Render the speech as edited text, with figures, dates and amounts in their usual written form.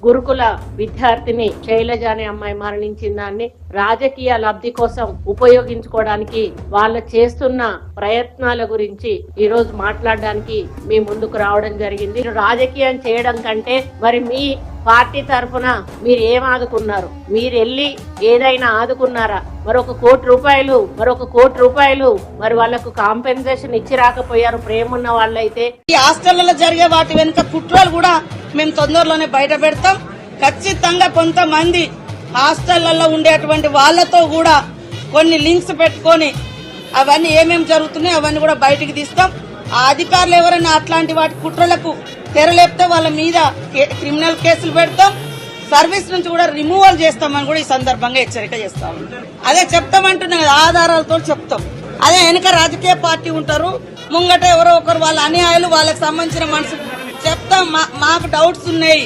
గురుకుల విద్యార్థిని శైలజ అనే అమ్మాయి మరణించిన దాన్ని రాజకీయ లబ్ధి కోసం ఉపయోగించుకోవడానికి వాళ్ళు చేస్తున్న ప్రయత్నాల గురించి ఈ రోజు మాట్లాడడానికి మీ ముందుకు రావడం జరిగింది. రాజకీయం చేయడం కంటే మరి మీ పార్టీ తరఫున మీరు ఏం ఆదుకున్నారు? మీరు వెళ్ళి ఏదైనా ఆదుకున్నారా? మరొక కోటి రూపాయలు మరి వాళ్ళకు కాంపెన్సేషన్ ఇచ్చి రాకపోయారు ప్రేమున్న వాళ్ళైతే. ఈ హాస్టళ్లలో జరిగే వాటి వెనుక కుట్రలు కూడా మేము తొందరలోనే బయట పెడతాం. ఖచ్చితంగా కొంతమంది హాస్టళ్లలో ఉండేటువంటి వాళ్లతో కూడా కొన్ని లింక్స్ పెట్టుకొని అవన్నీ ఏమేమి జరుగుతున్నాయో అవన్నీ కూడా బయటికి తీస్తాం. ఆ అధికారులు ఎవరైనా అట్లాంటి వాటి కుట్రలకు తెరలేపితే వాళ్ళ మీద క్రిమినల్ కేసులు పెడతాం. సర్వీస్ నుంచి కూడా రిమూవల్ చేస్తామని కూడా ఈ సందర్భంగా హెచ్చరిక చేస్తాం. అదే చెప్తామంటున్నాం కదా, ఆధారాలతో చెప్తాం. అదే వెనుక రాజకీయ పార్టీ ఉంటారు, ముంగట ఎవరో ఒకరు వాళ్ళ అన్యాయాలు వాళ్ళకి సంబంధించిన మనుషులు చెప్తాం. మాకు డౌట్స్ ఉన్నాయి.